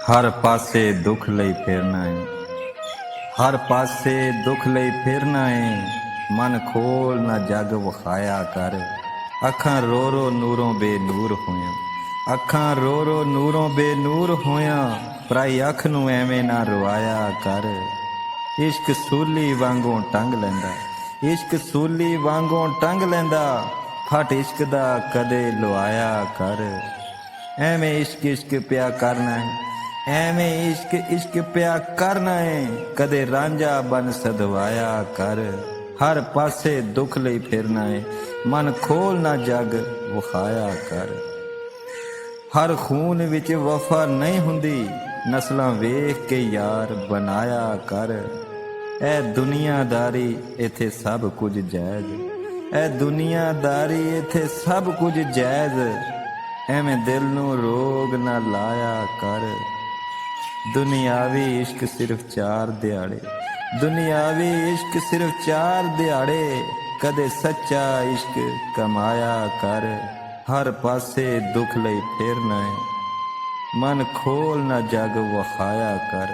हर पासे दुख लई फेरना है। हर पासे दुख लई फेरना है। मन खोल ना जग वखाया कर। अखां रो रो नूरों बेनूर होया। अखां रो रो नूरों बेनूर होया। पराई अख नूं एवें ना रुआया कर। इश्क सूली वांगों टंग लैंदा। इश्क सूली वांगों टंग लैंदा। फट इश्क दा कदे लुआया कर। ਐਵੇਂ इश्क इश्क ਪਿਆ करना है। ਐਵੇਂ इश्क इश्क ਪਿਆ करना है। कदे रांझा बन सधवाया कर। हर पासे दुख लई फिरना है। मन खोल ना जग विखाया कर। हर खून विच वफा नहीं हुंदी। नस्लां वेख के यार बनाया कर। ए दुनियादारी इत्थे सब कुछ जायज़। ए दुनियादारी इत्थे सब कुछ जायज़। ਐਵੇਂ दिल नूं रोग ना लाया कर। दुनियावी इश्क सिर्फ 4 दिहाड़े। दुनियावी इश्क सिर्फ 4 दिहाड़े। कदे सच्चा इश्क कमाया कर। हर पासे दुख लई फेरना है। मन खोल ना जग वखाया कर।